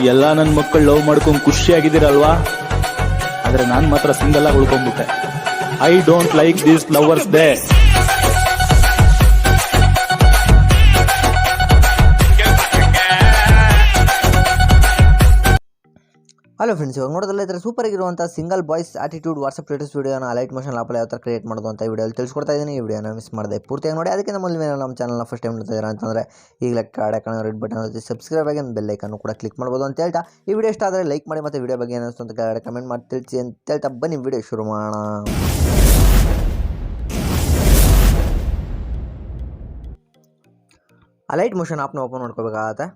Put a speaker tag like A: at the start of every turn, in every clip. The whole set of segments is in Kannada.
A: ಎಲ್ಲ ನನ್ನ ಮಕ್ಕಳು ಲವ್ ಮಾಡ್ಕೊಂಡು ಖುಷಿಯಾಗಿದ್ದೀರಲ್ವಾ? ಆದ್ರೆ ನಾನು ಮಾತ್ರ ಸಿಂಗಲ್ ಆಗಿ ಉಳ್ಕೊಂಡ್ಬಿಟ್ಟೆ. I don't like this lovers day.
B: Hello friends, ಇವಾಗ ನೋಡೋದಲ್ಲ ಇದ್ರೆ ಸೂಪರ್ ಆಗಿರುವಂಥ single boys attitude WhatsApp status ವೀಡಿಯೋನ ಅಲೈಟ್ ಮೋಷನ್ ಆಪಲ್ಲಿ ಯಾವ ಥರ ಕ್ರಿಯೇಟ್ ಮಾಡೋದು ಅಂತ ವಿಡಿಯೋಲಿ ತಿಳಿಸ್ಕೊಡ್ತಾ ಇದ್ದೀನಿ. ಈ ವಿಡಿಯೋನ ಮಿಸ್ ಮಾಡಿದೆ ಪೂರ್ತಿಯಾಗಿ ನೋಡಿ. ಅದಕ್ಕೆ ನಮ್ಮ ಚಾನಲ್ನ ಫಸ್ಟ್ ಟೈಮ್ ನೋಡ್ತಿದ್ದೀರಾ ಅಂತಂದರೆ ಈಗಲೇ ಕಾಡೆ ಕಾಣೋ ರೆಡ್ ಬಟನ್ ಜೊತೆ ಸಬ್ಸ್ಕ್ರೈಬ್ ಆಗಿ ಬೆಲ್ ಐಕನ್ನು ಕೂಡ ಕ್ಲಿಕ್ ಮಾಡ್ಬೋದು ಅಂತ ಹೇಳ್ತಾ, ಈ ವಿಡಿಯೋ ಇಷ್ಟ ಆದರೆ ಲೈಕ್ ಮಾಡಿ ಮತ್ತು ವಿಡಿಯೋ ಬಗ್ಗೆ ಏನಿಸ್ತು ಅಂತ ಕೆಳಗಡೆ ಕಮೆಂಟ್ ಮಾಡಿ ತಿಳಿಸಿ ಅಂತ ಹೇಳ್ತಾ ಬನ್ನಿ ವಿಡಿಯೋ ಶುರು ಮಾಡೋಣ. ಅಲೈಟ್ ಮೋಷನ್ ಆಪ್ನ ಓಪನ್ ಮಾಡ್ಕೋಬೇಕಾಗತ್ತೆ.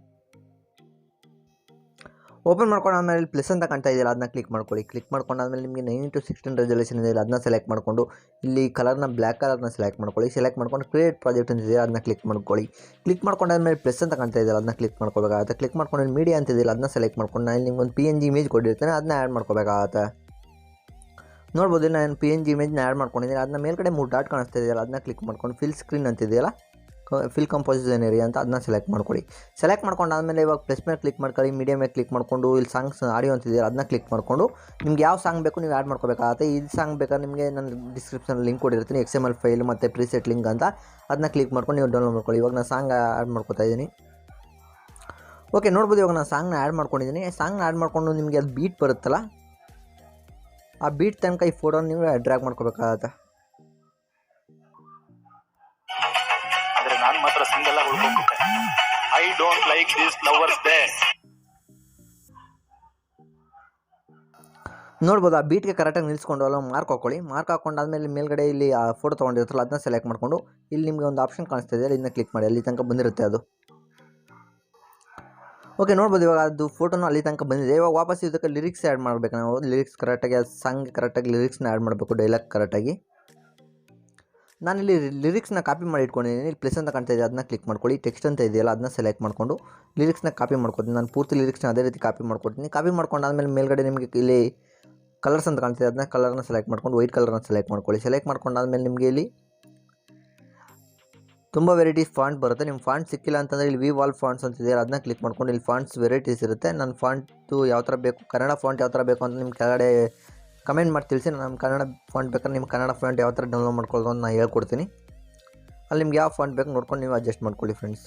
B: ಓಪನ್ ಮಾಡ್ಕೊಂಡಾದ್ಮೇಲೆ ಪ್ಲಸ್ ಅಂತ ಕಾಣ್ತಾ ಇದೆಯಲ್ಲ, ಅದನ್ನ ಕ್ಲಿಕ್ ಮಾಡ್ಕೊಳ್ಳಿ. ಕ್ಲಿಕ್ ಮಾಡ್ಕೊಂಡಾದ್ಮೇಲೆ ನಿಮಗೆ 9:16 ರೆಸಲ್ಯೂಷನ್ ಇದೆ, ಅದನ್ನ ಸೆಲೆಕ್ಟ್ ಮಾಡಿಕೊಂಡು ಇಲ್ಲಿ ಕಲರ್ನ ಬ್ಲ್ಯಾಕ್ ಕಲರ್ನ ಸೆಲೆಕ್ಟ್ ಮಾಡ್ಕೊಳ್ಳಿ. ಸೆಲೆಕ್ಟ್ ಮಾಡ್ಕೊಂಡು ಕ್ರಿಯೇಟ್ ಪ್ರಾಜೆಕ್ಟ್ ಅಂತ ಇದೆಯಲ್ಲ, ಅದನ್ನ ಕ್ಲಿಕ್ ಮಾಡ್ಕೊಳ್ಳಿ. ಕ್ಲಿಕ್ ಮಾಡ್ಕೊಂಡಾದ್ಮೇಲೆ ಪ್ಲಸ್ ಅಂತ ಕಾಣ್ತಾ ಇದೆಯಲ್ಲ, ಅದನ್ನ ಕ್ಲಿಕ್ ಮಾಡ್ಕೋಬೇಕಾಗುತ್ತೆ. ಕ್ಲಿಕ್ ಮಾಡ್ಕೊಂಡು ಮೀಡಿಯಾ ಅಂತ ಇದೆಯಲ್ಲ, ಅದನ್ನ ಸೆಲೆಕ್ಟ್ ಮಾಡ್ಕೊಂಡು ನಾನು ನಿಮ್ಗೆ ಒಂದು PNG ಇಮೇಜ್ ಕೊಟ್ಟಿರ್ತೇನೆ, ಅದನ್ನ ಆ್ಯಡ್ ಮಾಡ್ಕೋಬೇಕಾಗತ್ತೆ. ನೋಡ್ಬೋದು, ನಾನು PNG ಇಮೇಜ್ನ ಆ್ಯಡ್ ಮಾಡ್ಕೊಂಡಿದ್ದೀನಿ. ಅದನ್ನ ಮೇಲ್ಗಡೆ 3 ಡಾಟ್ ಕಾಣಿಸ್ತಾ ಇದೆಯಲ್ಲ, ಅದನ್ನ ಕ್ಲಿಕ್ ಮಾಡ್ಕೊಂಡು ಫಿಲ್ ಸ್ಕ್ರೀನ್ ಅಂತಿದೆಯಲ್ಲ, ಫಿಲ್ ಕಂಪೋಸಿಷನ್ ಏರಿಯಾ ಅಂತ ಅದನ್ನ ಸೆಲೆಕ್ಟ್ ಮಾಡ್ಕೊಳ್ಳಿ. ಸೆಲೆಕ್ಟ್ ಮಾಡ್ಕೊಂಡಾದ್ಮೇಲೆ ಇವಾಗ ಪ್ಲಸ್ ಮೇಲೆ ಕ್ಲಿಕ್ ಮಾಡ್ಕೊಳ್ಳಿ. ಮೀಡಿಯಾ ಮೇಲೆ ಕ್ಲಿಕ್ ಮಾಡಿಕೊಂಡು ಇಲ್ಲಿ ಸಾಂಗ್ಸ್ ಆಡಿಯೋ ಅಂತಿದೆಯಲ್ಲ, ಅದನ್ನ ಕ್ಲಿಕ್ ಮಾಡಿಕೊಂಡು ನಿಮ್ಗೆ ಯಾವ ಸಾಂಗ್ ಬೇಕು ನೀವು ಆ್ಯಡ್ ಮಾಡ್ಕೋಬೇಕಾಗುತ್ತೆ. ಈ ಸಾಂಗ್ ಬೇಕಾದ್ರೆ ನಿಮಗೆ ನಾನು ಡಿಸ್ಕ್ರಿಪ್ಷನ್ ಲಿಂಕ್ ಕೊಟ್ಟಿರ್ತೀನಿ, XML ಫೈಲ್ ಮತ್ತು ಪ್ರೀಸೆಟ್ ಲಿಂಕ್ ಅಂತ. ಅದನ್ನ ಕ್ಲಿಕ್ ಮಾಡ್ಕೊಂಡು ನೀವು ಡೌನ್ಲೋಡ್ ಮಾಡ್ಕೊಳ್ಳಿ. ಇವಾಗ ನಾನು ಸಾಂಗ್ ಆ್ಯಡ್ ಮಾಡ್ಕೊತಾ ಇದ್ದೀನಿ. ಓಕೆ, ನೋಡ್ಬೋದು ಇವಾಗ ನಾನು ಸಾಂಗ್ನ ಆ್ಯಡ್ ಮಾಡ್ಕೊಂಡಿದ್ದೀನಿ. ಸಾಂಗ್ನ ಆ್ಯಡ್ ಮಾಡಿಕೊಂಡು ನಿಮಗೆ ಅದು ಬೀಟ್ ಬರುತ್ತಲ್ಲ, ಆ ಬೀಟ್ ತನಕ ಈ ಫೋಟೋನ ನೀವು ಡ್ರ್ಯಾಗ್ ಮಾಡ್ಕೋಬೇಕಾಗತ್ತೆ.
A: ನಾನು ಮಾತ್ರ ಸಿಂಗಲ್ ಆಗಿ ಉಳ್ಕೊಂಡ್ಬಿಟ್ಟೆ. I don't like this lovers day.
B: ನೋಡ್ಬೋದು, ಆ ಬೀಟ್ಗೆ ಕರೆಕ್ಟಾಗಿ ನಿಲ್ಸ್ಕೊಂಡು ಅಲ್ಲ ಮಾರ್ಕ್ ಹಾಕೊಳ್ಳಿ. ಮಾರ್ಕ್ ಹಾಕೊಂಡಾದ್ಮೇಲೆ ಮೇಲ್ಗಡೆ ಇಲ್ಲಿ ಆ ಫೋಟೋ ತೊಗೊಂಡಿರ್ತಾರಲ್ಲ, ಅದನ್ನ ಸೆಲೆಕ್ಟ್ ಮಾಡಿಕೊಂಡು ಇಲ್ಲಿ ನಿಮಗೆ ಒಂದು ಆಪ್ಷನ್ ಕಾಣಿಸ್ತಾ ಇದೆ, ಇದನ್ನ ಕ್ಲಿಕ್ ಮಾಡಿ. ಅಲ್ಲಿ ತನಕ ಬಂದಿರುತ್ತೆ ಅದು. ಓಕೆ, ನೋಡ್ಬೋದು ಇವಾಗ ಅದು ಫೋಟೋನು ಅಲ್ಲಿ ತನಕ ಬಂದಿದೆ. ಇವಾಗ ವಾಪಸ್ ಇದಕ್ಕೆ ಲಿರಿಕ್ಸ್ ಆ್ಯಡ್ ಮಾಡಬೇಕು. ನಾವು ಲಿರಿಕ್ಸ್ ಕರೆಕ್ಟಾಗಿ ಆ ಸಾಂಗ್ ಕರೆಕ್ಟಾಗಿ ಲಿರಿಕ್ಸ್ನ ಆ್ಯಡ್ ಮಾಡಬೇಕು, ಡೈಲಾಗ್ ಕರೆಕ್ಟಾಗಿ. ನಾನಿಲ್ಲಿ ಲಿರಿಕ್ಸ್ನ ಕಾಪಿ ಮಾಡಿ ಇಟ್ಕೊಂಡಿದ್ದೀನಿ. ಇಲ್ಲಿ ಪ್ಲಸ್ ಅಂತ ಕಾಣ್ತಾ ಇದೆ, ಅದನ್ನ ಕ್ಲಿಕ್ ಮಾಡ್ಕೊಳ್ಳಿ. ಟೆಕ್ಸ್ಟ್ ಅಂತ ಇದೆಯಲ್ಲ, ಅದನ್ನ ಸೆಲೆಕ್ಟ್ ಮಾಡಿಕೊಂಡು ಲಿರಿಕ್ಸ್ನ ಕಾಪಿ ಮಾಡ್ಕೊತೀನಿ. ನಾನು ಪೂರ್ತಿ ಲಿರಿಕ್ಸ್ನ ಅದೇ ರೀತಿ ಕಾಪಿ ಮಾಡ್ಕೊಡ್ತೀನಿ. ಕಾಪಿ ಮಾಡ್ಕೊಂಡಾದ್ಮೇಲೆ ಮೇಲ್ಗಡೆ ನಿಮಗೆ ಇಲ್ಲಿ ಕಲರ್ಸ್ ಅಂತ ಕಾಣ್ತಿದೆ, ಅದನ್ನ ಕಲರ್ನ ಸೆಲೆಕ್ಟ್ ಮಾಡ್ಕೊಂಡು ವೈಟ್ ಕಲರ್ನ ಸೆಲೆಕ್ಟ್ ಮಾಡ್ಕೊಳ್ಳಿ. ಸೆಲೆಕ್ಟ್ ಮಾಡ್ಕೊಂಡಾದ್ಮೇಲೆ ನಿಮಗೆ ಇಲ್ಲಿ ತುಂಬ ವೆರೈಟೀಸ್ ಫಾಂಟ್ ಬರುತ್ತೆ. ನಿಮ್ಮ ಫಾಂಟ್ ಸಿಕ್ಕಿಲ್ಲ ಅಂತಂದರೆ ಇಲ್ಲಿ ವಾಲ್ ಫಾಂಟ್ಸ್ ಅಂತಿದೆ, ಅದನ್ನ ಕ್ಲಿಕ್ ಮಾಡ್ಕೊಂಡು ಇಲ್ಲಿ ಫಾಂಟ್ಸ್ ವೆರೈಟೀಸ್ ಇರುತ್ತೆ. ನನ್ನ ಫಾಂಟು ಯಾವ ಥರ ಬೇಕು, ಕನ್ನಡ ಫಾಂಟ್ ಯಾವ ಥರ ಬೇಕು ಅಂತ ನಿಮ್ಮ ಕೆಳಗಡೆ ಕಮೆಂಟ್ ಮಾಡಿ ತಿಳಿಸಿ. ನಾನು ಕನ್ನಡ ಫಾಂಟ್ ಬೇಕಾದ್ರೆ ನಿಮ್ಮ ಕನ್ನಡ ಫಾಂಟ್ ಯಾವ ಥರ ಡೌನ್ಲೋಡ್ ಮಾಡ್ಕೊಳ್ಳೋದು ಅಂತ ನಾನು ಹೇಳ್ಕೊಡ್ತೀನಿ. ಅಲ್ಲಿ ನಿಮ್ಗೆ ಯಾವ ಫಾಂಟ್ ಬೇಕು ನೋಡ್ಕೊಂಡು ನೀವು ಅಡ್ಜಸ್ಟ್ ಮಾಡ್ಕೊಳ್ಳಿ ಫ್ರೆಂಡ್ಸ್.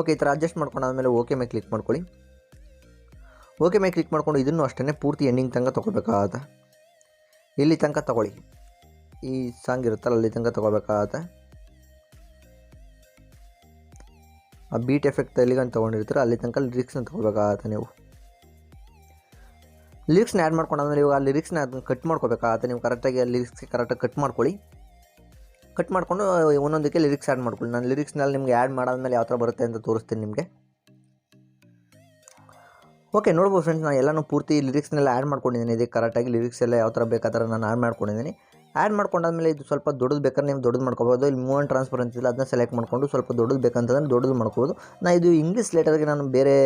B: ಓಕೆ, ಈ ಥರ ಅಡ್ಜಸ್ಟ್ ಮಾಡ್ಕೊಂಡಾದ್ಮೇಲೆ ಓಕೆ ಮೇಲೆ ಕ್ಲಿಕ್ ಮಾಡ್ಕೊಳ್ಳಿ. ಓಕೆ ಮೇಲೆ ಕ್ಲಿಕ್ ಮಾಡ್ಕೊಂಡು ಇದನ್ನು ಅಷ್ಟೇ ಪೂರ್ತಿ ಎಂಡಿಂಗ್ ತನಕ ತೊಗೋಬೇಕಾಗತ್ತೆ. ಇಲ್ಲಿ ತನಕ ತೊಗೊಳ್ಳಿ, ಈ ಸಾಂಗ್ ಇರುತ್ತಲ್ಲ ಅಲ್ಲಿ ತನಕ ತೊಗೋಬೇಕಾಗತ್ತೆ. ಆ ಬೀಟ್ ಎಫೆಕ್ಟ್ ಎಲ್ಲಿಗಂತ ತೊಗೊಂಡಿರ್ತೀರ ಅಲ್ಲಿ ತನಕ ಲಿರಿಕ್ಸ್ನ ತೊಗೋಬೇಕಾಗತ್ತೆ. ನೀವು ಲಿರಿಕ್ಸ್ನ ಆ್ಯಡ್ ಮಾಡ್ಕೊಂಡಾದ್ಮೇಲೆ ಇವಾಗ ಲಿರಿಕ್ಸ್ನ ಅದನ್ನ ಕಟ್ ಮಾಡ್ಕೋಬೇಕಾಗತ್ತೆ. ನೀವು ಕರೆಕ್ಟಾಗಿ ಆ ಲಿರಿಕ್ಸ್ಗೆ ಕರೆಕ್ಟಾಗಿ ಕಟ್ ಮಾಡ್ಕೊಳ್ಳಿ. ಕಟ್ ಮಾಡಿಕೊಂಡು ಒಂದೊಂದಕ್ಕೆ ಲಿರಿಕ್ಸ್ ಆ್ಯಡ್ ಮಾಡ್ಕೊಳ್ಳಿ. ನಾನು ಲಿರಿಕ್ಸ್ನಲ್ಲಿ ನಿಮಗೆ ಆ್ಯಡ್ ಮಾಡಾದ್ಮೇಲೆ ಯಾವ ಥರ ಬರುತ್ತೆ ಅಂತ ತೋರಿಸ್ತೀನಿ ನಿಮಗೆ. ಓಕೆ, ನೋಡ್ಬೋದು ಫ್ರೆಂಡ್ಸ್, ನಾನು ಎಲ್ಲನೂ ಪೂರ್ತಿ ಲಿರಿಕ್ಸ್ನೆಲ್ಲ ಆ್ಯಡ್ ಮಾಡ್ಕೊಂಡಿದ್ದೀನಿ. ಇದಕ್ಕೆ ಕರೆಕ್ಟಾಗಿ ಲಿರಿಕ್ಸ್ ಎಲ್ಲ ಯಾವ ಥರ ಬೇಕಾದ್ರೆ ನಾನು ಆ್ಯಡ್ ಮಾಡ್ಕೊಂಡಿದ್ದೀನಿ. ಆ್ಯಡ್ ಮಾಡ್ಕೊಂಡಾದ್ಮೇಲೆ ಇದು ಸ್ವಲ್ಪ ದೊಡ್ಡದು ಬೇಕಾದ್ರೆ ನೀವು ದೊಡ್ಡದು ಮಾಡ್ಕೋಬೋದು. ಇಲ್ಲಿ ಮೂವ್ ಆ್ಯಂಡ್ ಟ್ರಾನ್ಸ್ಫರ್ ಅಂತಿಲ್ಲ, ಅದನ್ನ ಸೆಲೆಕ್ಟ್ ಮಾಡಿಕೊಂಡು ಸ್ವಲ್ಪ ದೊಡ್ಡದು ಬೇಕಂತಂದ್ರೆ ದೊಡ್ಡದು ಮಾಡ್ಕೋಬೋದು. ನಾನು ಇದು ಇಂಗ್ಲೀಷ್ ಲೆಟರ್ಗೆ ನಾನು ಬೇರೆ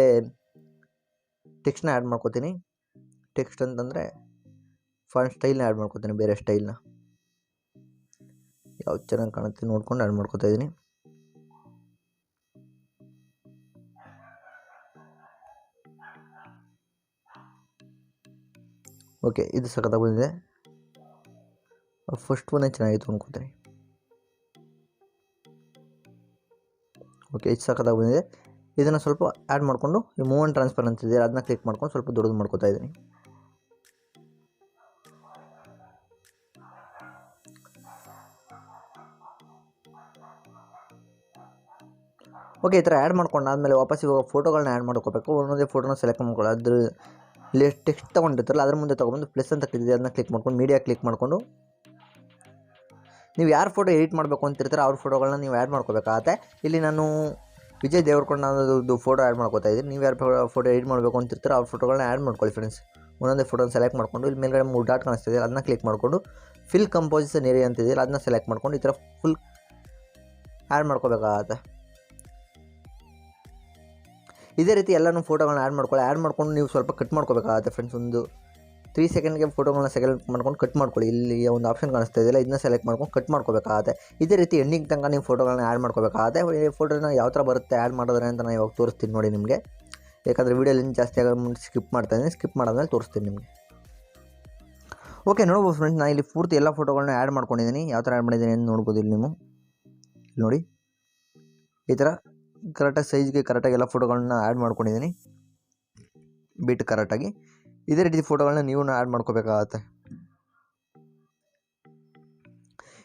B: ಟೆಕ್ಸ್ಟ್ನ ಆ್ಯಡ್ ಮಾಡ್ಕೋತೀನಿ. ಟೆಕ್ಸ್ಟ್ ಅಂತಂದರೆ ಫಾಂಟ್ ಸ್ಟೈಲ್ನ ಆ್ಯಡ್ ಮಾಡ್ಕೋತೀನಿ, ಬೇರೆ ಸ್ಟೈಲ್ನ ಯಾವ್ದು ಚೆನ್ನಾಗಿ ಕಾಣುತ್ತೆ ನೋಡ್ಕೊಂಡು ಆ್ಯಡ್ ಮಾಡ್ಕೋತಾ ಇದ್ದೀನಿ. ಓಕೆ, ಇದು ಸಖತ್ತಾಗಿ ಬಂದಿದೆ. ಫಸ್ಟ್ ಒಂದೇ ಚೆನ್ನಾಗಿತ್ತು ಅನ್ಕೋತೀನಿ. ಓಕೆ, ಇದು ಸಖತ್ತಾಗಿ ಬಂದಿದೆ. ಇದನ್ನು ಸ್ವಲ್ಪ ಆ್ಯಡ್ ಮಾಡಿಕೊಂಡು ಈ ಮೂವ್ ಆ್ಯಂಡ್ ಟ್ರಾನ್ಸ್ಫರ್ ಅಂತಿದೆ, ಅದನ್ನ ಕ್ಲಿಕ್ ಮಾಡ್ಕೊಂಡು ಸ್ವಲ್ಪ ದೊಡ್ಡದು ಮಾಡ್ಕೋತಾ ಇದ್ದೀನಿ. ಓಕೆ, ಈ ಥರ ಆ್ಯಡ್ ಮಾಡ್ಕೊಂಡಾದ್ಮೇಲೆ ವಾಪಸ್ ಇವಾಗ ಫೋಟೋಗಳನ್ನ ಆ್ಯಡ್ ಮಾಡ್ಕೋಬೇಕು. ಒಂದೊಂದೇ ಫೋಟೋನ ಸೆಲೆಕ್ಟ್ ಮಾಡ್ಕೊಳ್ಳಿ. ಅದ್ರ ಇಲ್ಲಿ ಟೆಕ್ಸ್ಟ್ ತೊಗೊಂಡಿರ್ತಾರಲ್ಲ ಅದ್ರ ಮುಂದೆ ತೊಗೊಂಡು ಪ್ಲಸ್ ಅಂತ ಕ್ಲಿಕ್ ಇದೆ, ಅದನ್ನ ಕ್ಲಿಕ್ ಮಾಡ್ಕೊಂಡು ಮೀಡಿಯಾ ಕ್ಲಿಕ್ ಮಾಡಿಕೊಂಡು ನೀವು ಯಾರು ಫೋಟೋ ಎಡಿಟ್ ಮಾಡಬೇಕು ಅಂತಿರ್ತಾರೆ ಅವ್ರ ಫೋಟೋಗಳನ್ನ ನೀವು ಆ್ಯಡ್ ಮಾಡ್ಕೋಬೇಕಾಗತ್ತೆ. ಇಲ್ಲಿ ನಾನು ವಿಜಯ್ ದೇವರಕೊಂಡದು ಫೋಟೋ ಆ್ಯಡ್ ಮಾಡ್ಕೋತಾ ಇದ್ದೀನಿ. ನೀವು ಯಾರು ಫೋಟೋ ಎಡಿಟ್ ಮಾಡಬೇಕು ಅಂತಿರ್ತಾರೆ ಅವ್ರ ಫೋಟೋಗಳನ್ನ ಆ್ಯಡ್ ಮಾಡ್ಕೊಳ್ಳಿ ಫ್ರೆಂಡ್ಸ್. ಒಂದೊಂದೇ ಫೋಟೋನ ಸೆಲೆಕ್ಟ್ ಮಾಡಿಕೊಂಡು ಇಲ್ಲಿ ಮೇಲ್ಗಡೆ 3 ಡಾಟ್ ಕಾಣಿಸ್ತಿದೆ, ಅದನ್ನ ಕ್ಲಿಕ್ ಮಾಡಿಕೊಂಡು ಫಿಲ್ ಕಂಪೋಸಿಷನ್ ಏರಿಯಾ ಅಂತಿದೆಯಲ್ಲ, ಅದನ್ನ ಸೆಲೆಕ್ಟ್ ಮಾಡ್ಕೊಂಡು ಈ ಥರ ಫುಲ್ ಆ್ಯಡ್ ಮಾಡ್ಕೋಬೇಕಾಗತ್ತೆ. ಇದೇ ರೀತಿ ಎಲ್ಲನೂ ಫೋಟೋಗಳನ್ನ ಆ್ಯಡ್ ಮಾಡ್ಕೊಳ್ಳಿ. ಆ್ಯಡ್ ಮಾಡ್ಕೊಂಡು ನೀವು ಸ್ವಲ್ಪ ಕಟ್ ಮಾಡ್ಕೋಬೇಕಾಗತ್ತೆ ಫ್ರೆಂಡ್ಸ್. ಒಂದು 3 ಸೆಕೆಂಡ್ಗೆ ಫೋಟೋಗಳನ್ನ ಸೆಲೆಕ್ಟ್ ಮಾಡ್ಕೊಂಡು ಕಟ್ ಮಾಡ್ಕೊಳ್ಳಿ. ಇಲ್ಲಿ ಒಂದು ಆಪ್ಷನ್ ಕಾಣಿಸ್ತಾ ಇದೆಯಲ್ಲ, ಇದನ್ನ ಸೆಲೆಕ್ಟ್ ಮಾಡ್ಕೊಂಡು ಕಟ್ ಮಾಡ್ಕೋಬೇಕಾಗುತ್ತೆ. ಇದೇ ರೀತಿ ಎಂಡಿಂಗ್ ತನಕ ನೀವು ಫೋಟೋಗಳನ್ನ ಆ್ಯಡ್ ಮಾಡ್ಕೋಬೇಕಾಗುತ್ತೆ. ಈ ಫೋಟೋನ ಯಾವ ಥರ ಬರುತ್ತೆ ಆ್ಯಡ್ ಮಾಡೋದ್ರೆ ಅಂತ ನಾನು ಇವಾಗ ತೋರಿಸ್ತೀನಿ ನೋಡಿ ನಿಮಗೆ. ಯಾಕಂದರೆ ವೀಡಿಯೋ ಲಿಂಕ್ ಜಾಸ್ತಿ ಆಗೋ ಮುಂದೆ ಸ್ಕಿಪ್ ಮಾಡ್ತಾಯಿದ್ದೀನಿ. ಸ್ಕಿಪ್ ಮಾಡಾದ್ಮೇಲೆ ತೋರಿಸ್ತೀನಿ ನಿಮಗೆ. ಓಕೆ, ನೋಡ್ಬೋದು ಫ್ರೆಂಡ್ಸ್, ನಾನು ಇಲ್ಲಿ ಪೂರ್ತಿ ಎಲ್ಲ ಫೋಟೋಗಳನ್ನ ಆ್ಯಡ್ ಮಾಡ್ಕೊಂಡಿದ್ದೀನಿ. ಯಾವ ಥರ ಆ್ಯಡ್ ಮಾಡಿದ್ದೀನಿ ಅಂತ ನೋಡ್ಬೋದು. ಇಲ್ಲಿ ನೀವು ನೋಡಿ, ಈ ಥರ ಕರೆಕ್ಟಾಗಿ ಸೈಜ್ಗೆ ಕರೆಕ್ಟಾಗಿ ಎಲ್ಲ ಫೋಟೋಗಳನ್ನ ಆ್ಯಡ್ ಮಾಡ್ಕೊಂಡಿದ್ದೀನಿ, ಬಿಟ್ ಕರೆಕ್ಟಾಗಿ. ಇದೇ ರೀತಿ ಫೋಟೋಗಳನ್ನ ನೀವು ಆ್ಯಡ್ ಮಾಡ್ಕೋಬೇಕಾಗತ್ತೆ.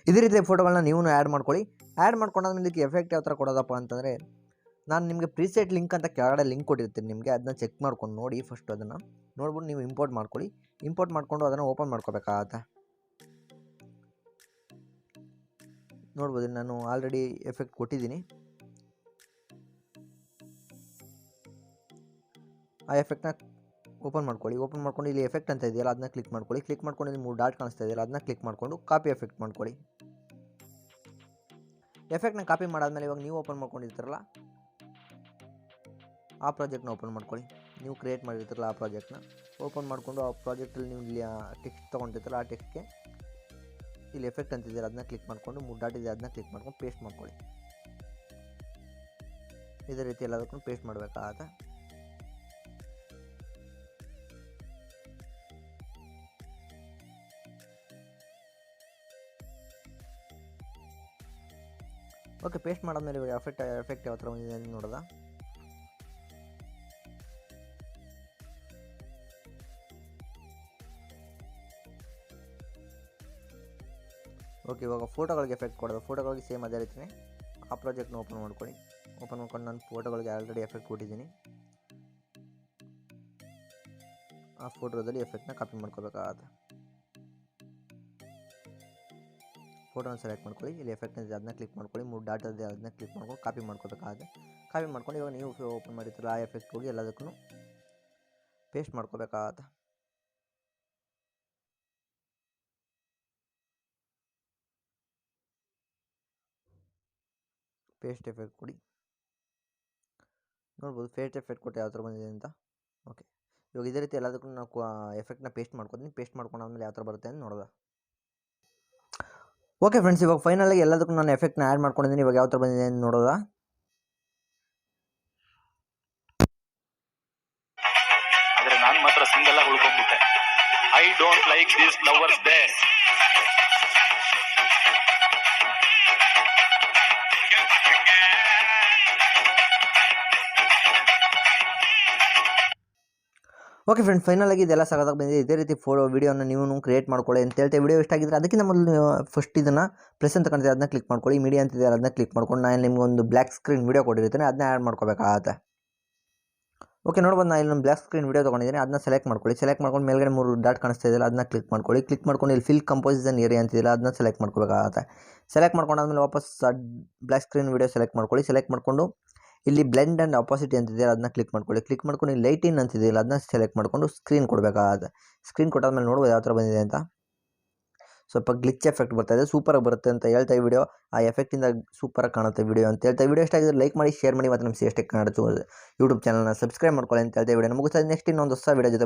B: ಇದೇ ರೀತಿ ಫೋಟೋಗಳನ್ನ ನೀವು ಆ್ಯಡ್ ಮಾಡ್ಕೊಳ್ಳಿ. ಆ್ಯಡ್ ಮಾಡ್ಕೊಂಡಾದ್ಮೇಲೆ ಇದಕ್ಕೆ ಎಫೆಕ್ಟ್ ಯಾವ ಥರ ಕೊಡೋದಪ್ಪ ಅಂತಂದರೆ, ನಾನು ನಿಮಗೆ ಪ್ರೀಸೆಟ್ ಲಿಂಕ್ ಅಂತ ಕೆಳಗಡೆ ಲಿಂಕ್ ಕೊಟ್ಟಿರ್ತೀನಿ ನಿಮಗೆ. ಅದನ್ನ ಚೆಕ್ ಮಾಡ್ಕೊಂಡು ನೋಡಿ. ಫಸ್ಟ್ ಅದನ್ನು ನೋಡ್ಬಿಟ್ಟು ನೀವು ಇಂಪೋರ್ಟ್ ಮಾಡ್ಕೊಳ್ಳಿ. ಇಂಪೋರ್ಟ್ ಮಾಡಿಕೊಂಡು ಅದನ್ನು ಓಪನ್ ಮಾಡ್ಕೋಬೇಕಾಗತ್ತೆ. ನೋಡ್ಬೋದು, ನಾನು ಆಲ್ರೆಡಿ ಎಫೆಕ್ಟ್ ಕೊಟ್ಟಿದ್ದೀನಿ. ಆ ಎಫೆಕ್ಟ್ನ ಓಪನ್ ಮಾಡ್ಕೊಳ್ಳಿ. ಓಪನ್ ಮಾಡ್ಕೊಂಡು ಇಲ್ಲಿ ಎಫೆಕ್ಟ್ ಅಂತ ಇದೆಯಲ್ಲ, ಅದನ್ನ ಕ್ಲಿಕ್ ಮಾಡ್ಕೊಳ್ಳಿ. ಕ್ಲಿಕ್ ಮಾಡ್ಕೊಂಡು ಇಲ್ಲಿ 3 ಡಾಟ್ ಕಾಣಿಸ್ತಾ ಇದೆಯಲ್ಲ, ಅದನ್ನ ಕ್ಲಿಕ್ ಮಾಡಿಕೊಂಡು ಕಾಪಿ ಎಫೆಕ್ಟ್ ಮಾಡ್ಕೊಳ್ಳಿ. ಎಫೆಕ್ಟ್ನ ಕಾಪಿ ಮಾಡಾದ್ಮೇಲೆ ಇವಾಗ ನೀವು ಓಪನ್ ಮಾಡ್ಕೊಂಡಿರ್ತಾರಲ್ಲ ಆ ಪ್ರಾಜೆಕ್ಟ್ನ ಓಪನ್ ಮಾಡ್ಕೊಳ್ಳಿ. ನೀವು ಕ್ರಿಯೇಟ್ ಮಾಡಿರ್ತಾರಲ್ಲ ಆ ಪ್ರಾಜೆಕ್ಟ್ನ ಓಪನ್ ಮಾಡಿಕೊಂಡು ಆ ಪ್ರಾಜೆಕ್ಟಲ್ಲಿ ನೀವು ಇಲ್ಲಿ ಟೆಕ್ಸ್ಟ್ ತೊಗೊಂಡಿರ್ತಾರಲ್ಲ ಆ ಟೆಕ್ಸ್ಟ್ಗೆ ಇಲ್ಲಿ ಎಫೆಕ್ಟ್ ಅಂತಿದ್ದೀರ ಅದನ್ನ ಕ್ಲಿಕ್ ಮಾಡಿಕೊಂಡು 3 ಡಾಟ್ ಇದೆ ಅದನ್ನ ಕ್ಲಿಕ್ ಮಾಡ್ಕೊಂಡು ಪೇಸ್ಟ್ ಮಾಡ್ಕೊಳ್ಳಿ. ಇದೇ ರೀತಿ ಎಲ್ಲದಕ್ಕೂ ಪೇಸ್ಟ್ ಮಾಡಬೇಕಾಗತ್ತೆ. ಓಕೆ, ಪೇಸ್ಟ್ ಮಾಡಾದ್ಮೇಲೆ ಇವಾಗ ಎಫೆಕ್ಟ್ ಯಾವ ಥರ ಬಂದಿದೆ ಅಂತ ನೋಡೋದ. ಓಕೆ, ಇವಾಗ ಫೋಟೋಗಳಿಗೆ ಎಫೆಕ್ಟ್ ಕೊಡೋದು. ಫೋಟೋಗಳಿಗೆ ಸೇಮ್ ಅದೇ ರೀತಿಯೇ ಆ ಪ್ರಾಜೆಕ್ಟ್ನ ಓಪನ್ ಮಾಡ್ಕೊಳ್ಳಿ. ಓಪನ್ ಮಾಡ್ಕೊಂಡು ನಾನು ಫೋಟೋಗಳಿಗೆ ಆಲ್ರೆಡಿ ಎಫೆಕ್ಟ್ ಕೊಟ್ಟಿದ್ದೀನಿ. ಆ ಫೋಟೋದಲ್ಲಿ ಎಫೆಕ್ಟ್ನ ಕಾಪಿ ಮಾಡ್ಕೋಬೇಕಾಗತ್ತೆ. ಫೋಟೋನ ಸೆಲೆಕ್ಟ್ ಮಾಡ್ಕೊಳ್ಳಿ. ಇಲ್ಲಿ ಎಫೆಕ್ಟ್ ಇದೆ ಅದನ್ನ ಕ್ಲಿಕ್ ಮಾಡ್ಕೊಳ್ಳಿ. 3 ಡಾಟ್ ಇದೆ ಅದನ್ನ ಕ್ಲಿಕ್ ಮಾಡ್ಕೊಂಡು ಕಾಪಿ ಮಾಡ್ಕೋಬೇಕಾಗುತ್ತೆ. ಕಾಪಿ ಮಾಡ್ಕೊಂಡು ಇವಾಗ ನೀವು ಓಪನ್ ಮಾಡಿರ್ತೀರ ಆ ಎಫೆಕ್ಟ್ ಹೋಗಿ ಎಲ್ಲದಕ್ಕೂ ಪೇಸ್ಟ್ ಮಾಡ್ಕೋಬೇಕಾಗತ್ತೆ. ಪೇಸ್ಟ್ ಎಫೆಕ್ಟ್ ಕೊಡಿ. ನೋಡ್ಬೋದು ಪೇಸ್ಟ್ ಎಫೆಕ್ಟ್ ಕೊಟ್ಟು ಯಾವ ಥರ ಬಂದಿದೆ ಅಂತ. ಓಕೆ, ಇವಾಗ ಇದೇ ರೀತಿ ಎಲ್ಲದಕ್ಕೂ ನಾವು ಎಫೆಕ್ಟ್ನ ಪೇಸ್ಟ್ ಮಾಡ್ಕೊತೀನಿ. ಪೇಸ್ಟ್ ಮಾಡ್ಕೊಂಡಾದ್ಮೇಲೆ ಯಾವ ಥರ ಬರುತ್ತೆ ಅಂತ ನೋಡೋದ. ಓಕೆ ಫ್ರೆಂಡ್ಸ್, ಇವಾಗ ಫೈನಲಾಗಿ ಎಲ್ಲದಕ್ಕೂ ನಾನು ಎಫೆಕ್ಟ್ನ ಆ್ಯಡ್ ಮಾಡ್ಕೊಂಡಿದ್ದೀನಿ. ಇವಾಗ ಯಾವ ಥರ ಬಂದಿದೆ ಅಂತ ನೋಡೋದ.
A: ಆದರೆ ನಾನು ಮಾತ್ರ ಸಿಂಗಲ್ ಆಗಿ ಉಳ್ಕೊಂಡ್ಬಿಟ್ಟೆ. I don't like this lovers day.
B: Okay friends, ಫೈನಲಾಗಿ ಇದೆಲ್ಲ ಸಗದಾಗ ಬಂದಿದೆ. ಇದೇ ರೀತಿ ವೀಡಿಯೋನ ನೀವು ಕ್ರಿಯೇಟ್ ಮಾಡ್ಕೊಳ್ಳಿ ಅಂತ ಹೇಳ್ತೇವೆ. ವಿಡಿಯೋ ಇಷ್ಟ ಆಗಿದ್ರೆ ಅದಕ್ಕಿಂತ ಮೊದಲು ಫಸ್ಟ್ ಇದನ್ನು ಪ್ರೆಸ್ ಅಂತ ಕಾಣ್ತಿದೆ ಅದನ್ನ ಕ್ಲಿಕ್ ಮಾಡ್ಕೊಳ್ಳಿ. ಮೀಡಿಯಾ ಅಂತಿದೆ ಅದನ್ನ ಕ್ಲಿಕ್ ಮಾಡ್ಕೊಂಡು ನಾನು ನಿಮ್ಗೆ ಒಂದು ಬ್ಲ್ಯಾಕ್ ಸ್ಕ್ರೀನ್ ವೀಡಿಯೋ ಕೊಟ್ಟಿರ್ತೀನಿ, ಅದನ್ನ ಆ್ಯಡ್ ಮಾಡ್ಕೋಬೇಕಾಗತ್ತೆ. ಓಕೆ, ನೋಡ್ಬೋದು ನಾನು ಇಲ್ಲಿ ಬ್ಲ್ಯಾಕ್ ಸ್ಕ್ರೀನ್ ವೀಡಿಯೋ ತೊಗೊಂಡಿದ್ದೀನಿ. ಅದನ್ನ ಸೆಲೆಕ್ಟ್ ಮಾಡ್ಕೊಳ್ಳಿ. ಸೆಲೆಕ್ಟ್ ಮಾಡ್ಕೊಂಡು ಮೇಲ್ಗಡೆ 3 ಡಾಟ್ ಕಾಣಿಸ್ತಾ ಇದೆಯಲ್ಲ ಅದನ್ನ ಕ್ಲಿಕ್ ಮಾಡ್ಕೊಳ್ಳಿ. ಕ್ಲಿಕ್ ಮಾಡ್ಕೊಂಡು ಇಲ್ಲಿ ಫಿಲ್ ಕಂಪೋಸಿಷನ್ ಏರಿಯಾ ಅಂತಿದೆಯಲ್ಲ ಅದನ್ನ ಸೆಲೆಕ್ಟ್ ಮಾಡ್ಕೋಬೇಕಾಗತ್ತೆ. ಸೆಲೆಕ್ಟ್ ಮಾಡ್ಕೊಂಡಾದ್ಮೇಲೆ ವಾಪಸ್ ಬ್ಲ್ಯಾಕ್ ಸ್ಕ್ರೀನ್ ವೀಡಿಯೋ ಸೆಲೆಕ್ಟ್ ಮಾಡ್ಕೊಳ್ಳಿ. ಸೆಲೆಕ್ಟ್ ಮಾಡ್ಕೊಂಡು ಇಲ್ಲಿ ಬ್ಲೆಂಡ್ ಆ್ಯಂಡ್ ಆಪೋಸಿಟಿ ಅಂತಿದೆಯಲ್ಲ ಅದನ್ನ ಕ್ಲಿಕ್ ಮಾಡ್ಕೊಳ್ಳಿ. ಕ್ಲಿಕ್ ಮಾಡ್ಕೊಂಡು ಇಲ್ಲಿ ಲೈಟ್ ಇನ್ ಅಂತಿದೆಯಲ್ಲ ಅದನ್ನ ಸೆಲೆಕ್ಟ್ ಮಾಡ್ಕೊಂಡು ಸ್ಕ್ರೀನ್ ಕೊಡಬೇಕಾಗತ್ತೆ. ಸ್ಕ್ರೀನ್ ಕೊಟ್ಟಾದ್ಮೇಲೆ ನೋಡ್ಬೋದು ಯಾವ ಥರ ಬಂದಿದೆ ಅಂತ. ಸ್ವಲ್ಪ ಗ್ಲಿಚ್ ಎಫೆಕ್ಟ್ ಬರ್ತಾಯಿದೆ, ಸೂಪರಾಗಿ ಬರುತ್ತೆ ಅಂತ ಹೇಳ್ತಾ ಈ ವಿಡಿಯೋ. ಆ ಎಫೆಕ್ಟಿಂದ ಸೂಪರಾಗಿ ಕಾಣುತ್ತೆ ವಿಡಿಯೋ ಅಂತ ಹೇಳ್ತಾ ವಿಡಿಯೋ ಇಷ್ಟ ಆಗಿದ್ರೆ ಲೈಕ್ ಮಾಡಿ, ಶೇರ್ ಮಾಡಿ, ಮತ್ತು ನಮ್ಮ C S tech Kannada YouTube ಚಾನಲ್ನ ಸಬ್ಸ್ಕ್ರೈಬ್ ಮಾಡ್ಕೊಳ್ಳಿ ಅಂತ ಹೇಳ್ತಾ ವಿಡಿಯೋ ಮುಗಿಸ್ತಾ. ನೆಕ್ಸ್ಟ್ ಇನ್ನೊಂದು ಹೊಸ ವಿಡಿಯೋ ಜೊತೆ